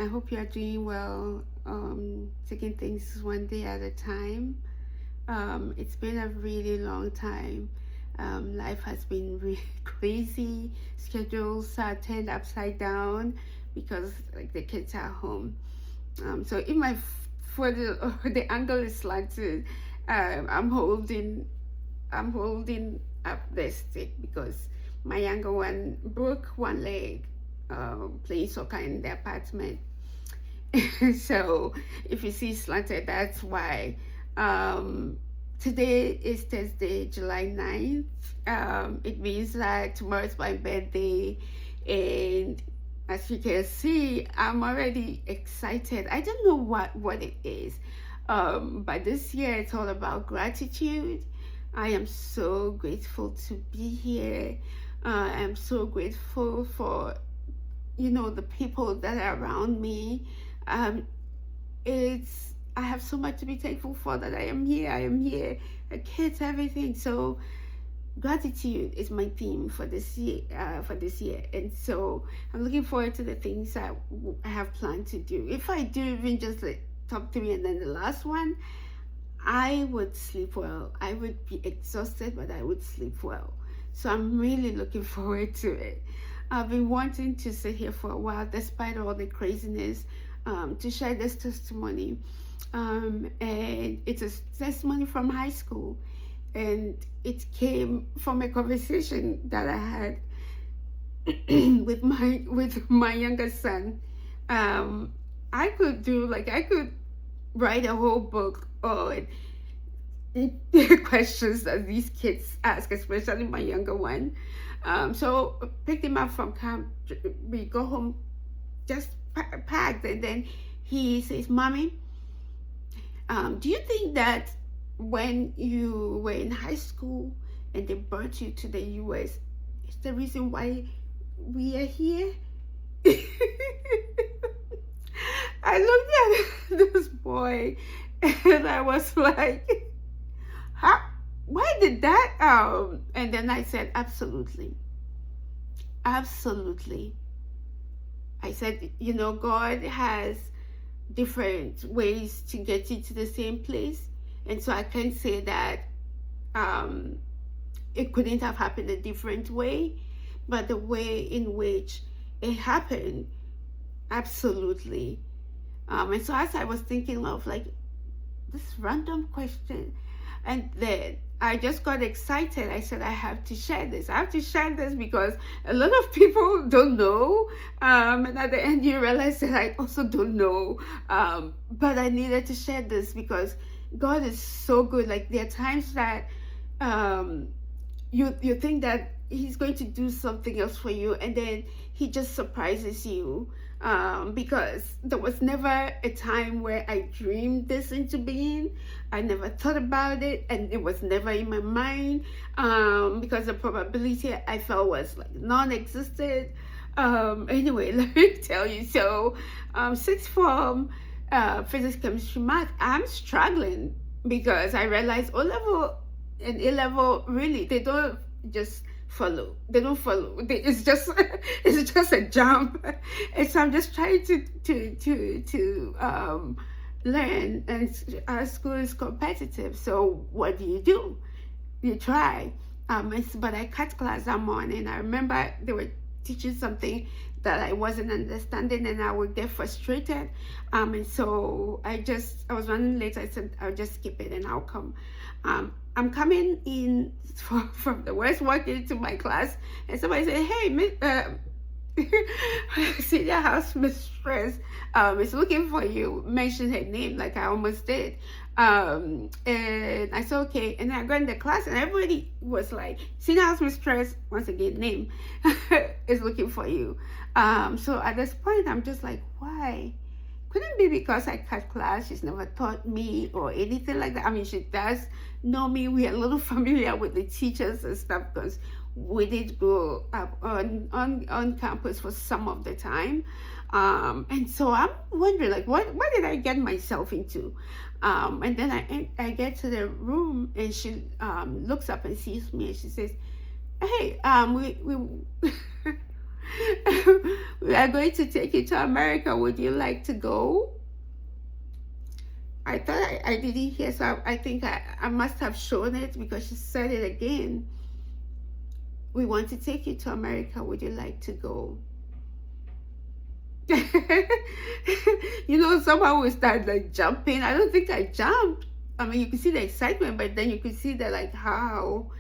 I hope you are doing well, taking things one day at a time. It's been a really long time. Life has been really crazy. Schedules are turned upside down because like the kids are home. So if my for the angle is slanted, I'm holding up the stick because my younger one broke one leg playing soccer in the apartment. So if you see slanted, that's why. Um, Today is Thursday, July 9th. It means that tomorrow is my birthday, and as you can see, I'm already excited. I don't know what it is, but this year it's all about gratitude. I am so grateful to be here. I'm so grateful for the people that are around me. um it's I have so much to be thankful for, that I am here, the kids, everything. So gratitude is my theme for this year, and so I'm looking forward to the things I have planned to do. If I do even just like top three and then the last one, I would sleep well. I would be exhausted, but I would sleep well. So I'm really looking forward to it. I've been wanting to sit here for a while, despite all the craziness, to share this testimony. And it's a testimony from high school, and it came from a conversation that I had with my younger son. I could write a whole book on the questions that these kids ask, especially my younger one. So picked him up from camp. We go home just packed, and then he says, "Mommy, do you think that when you were in high school and they brought you to the US, is the reason why we are here?" I looked at this boy and I was like, "How? Why did that?" And then I said, "Absolutely, absolutely." I said, God has different ways to get you to the same place. And so I can't say that it couldn't have happened a different way, but the way in which it happened, absolutely. And so as I was thinking of like this random question, and then I just got excited. I said, I have to share this. I have to share this because a lot of people don't know. And at the end, you realize that I also don't know. But I needed to share this because God is so good. Like there are times that you think that He's going to do something else for you, and then He just surprises you. Because there was never a time where I dreamed this into being. I never thought about it, and it was never in my mind, because the probability I felt was like non-existent. Anyway, let me tell you. So, sixth form, physics, chemistry, math, I'm struggling because I realized O level and A level really they don't just follow. They don't follow. It's just it's just a jump. And so I'm just trying to learn. And our school is competitive. So what do? You try. But I cut class that morning. I remember they were teaching something that I wasn't understanding, and I would get frustrated. And so I was running late. I said I'll just skip it and I'll come. I'm coming in from the west, walking into my class, and somebody said, "Hey, senior house mistress is looking for you." Mention her name like I almost did. And I said, "Okay." And I got in the class, and everybody was like, "Senior house mistress, once again, name is looking for you." So at this point, I'm just like, why? Couldn't be because I cut class. She's never taught me or anything like that. I mean, she does know me. We are a little familiar with the teachers and stuff because we did grow up on campus for some of the time. And so I'm wondering, like, what did I get myself into? And then I get to the room, and she looks up and sees me, and she says, "Hey, we we are going to take you to America. Would you like to go? I thought I didn't hear, so I think I must have shown it because she said it again. We want to take you to America. Would you like to go? Someone will start like jumping. I don't think I jumped. I mean, you can see the excitement, but then you could see the like how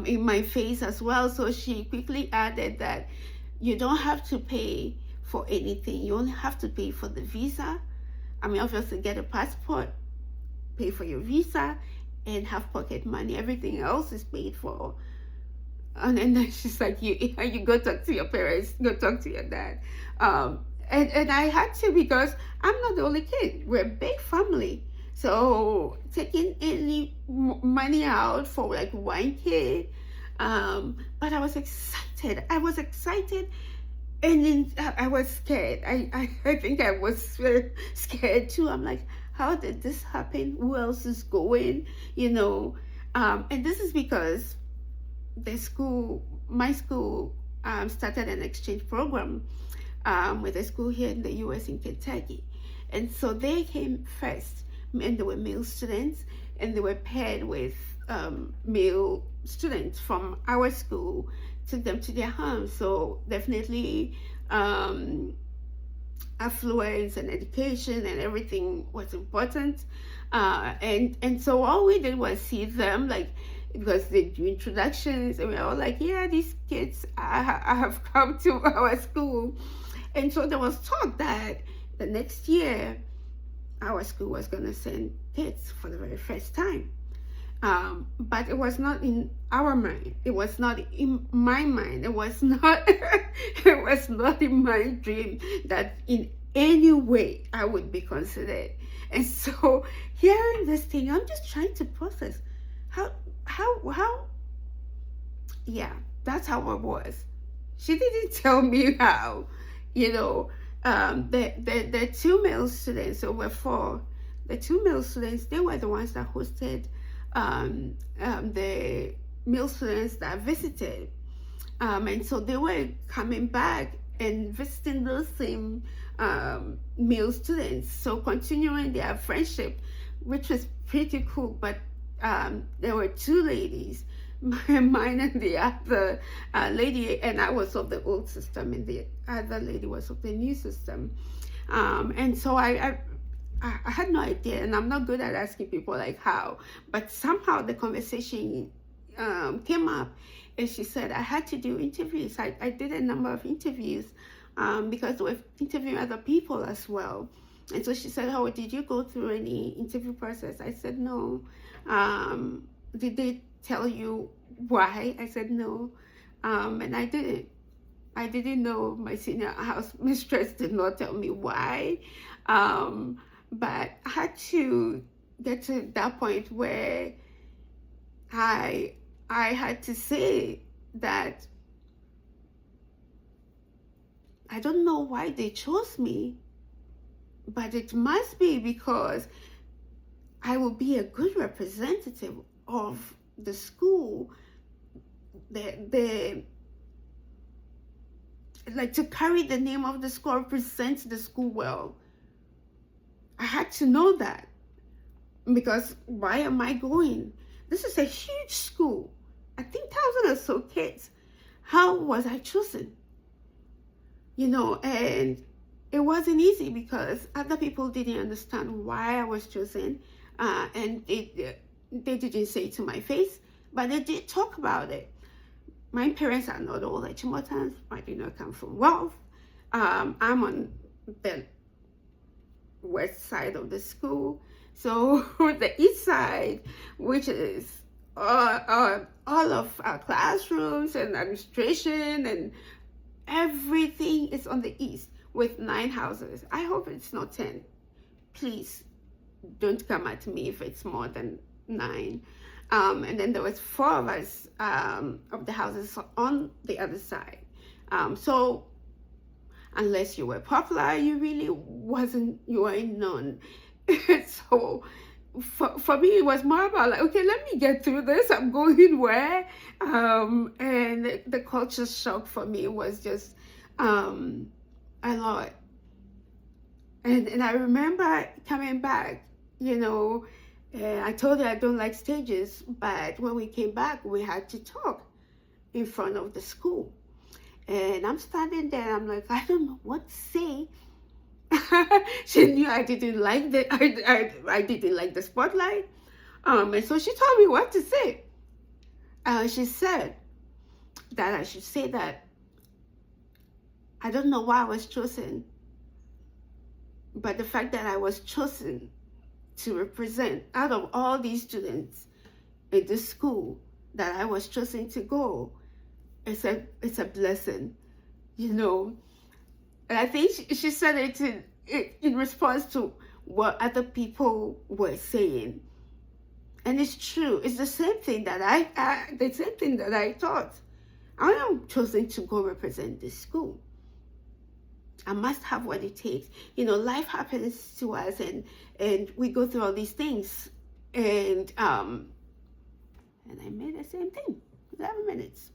in my face as well. So she quickly added that you don't have to pay for anything. You only have to pay for the visa. I mean, obviously get a passport, pay for your visa, and have pocket money. Everything else is paid for. And then she's like, you go talk to your parents, go talk to your dad. And I had to, because I'm not the only kid. We're a big family. So taking any money out for like one kid. But I was excited. And then I was scared. I think I was scared too. I'm like, how did this happen? Who else is going? And this is because my school started an exchange program with a school here in the US in Kentucky. And so they came first, and they were male students, and they were paired with male students from our school, took them to their homes. So definitely affluence and education and everything was important. And so all we did was see them, like, because they do introductions, and we were all like, yeah, these kids have come to our school. And so there was talk that the next year our school was going to send kids for the very first time. But it was not in our mind. It was not in my mind. It was not in my dream that in any way I would be considered. And so hearing this thing, I'm just trying to process how yeah, that's how it was. She didn't tell me how. The two male students, so we're four, the two male students, they were the ones that hosted the male students that visited. And so they were coming back and visiting those same male students, so continuing their friendship, which was pretty cool. But there were two ladies, mine and the other lady, and I was of the old system, and the other lady was of the new system. And so I had no idea, and I'm not good at asking people like how, but somehow the conversation came up, and she said I had to do interviews. I did a number of interviews because we're interviewing other people as well. And so she said, oh, did you go through any interview process? I said, no. Did they tell you why? I said, no. And I didn't know. My senior house mistress did not tell me why. But I had to get to that point where I had to say that I don't know why they chose me, but it must be because I will be a good representative of the school, like to carry the name of the school, represent the school well. I had to know that, because why am I going? This is a huge school. I think 1,000 or so kids. How was I chosen? And it wasn't easy because other people didn't understand why I was chosen. And they didn't say it to my face, but they did talk about it. My parents are not all Chimotans. I did not come from wealth. I'm on the west side of the school. So the east side, which is all of our classrooms and administration and everything, is on the east with 9 houses. I hope it's not 10. Please don't come at me if it's more than 9. And then there was 4 of us of the houses on the other side. So unless you were popular, you really you weren't known. So for me, it was more about like, okay, let me get through this. I'm going where? And the culture shock for me was just a lot. And I remember coming back, you know, I told her I don't like stages, but when we came back, we had to talk in front of the school. And I'm standing there, I'm like, I don't know what to say. She knew I didn't like I didn't like the spotlight. And so she told me what to say. She said that I should say that I don't know why I was chosen, but the fact that I was chosen to represent out of all these students in this school, that I was chosen to go, it's a blessing, you know. And I think she said it in response to what other people were saying. And it's true. It's the same thing that the same thing that I thought. I am chosen to go represent this school. I must have what it takes. You know, life happens to us, and we go through all these things. And I made the same thing. 11 minutes.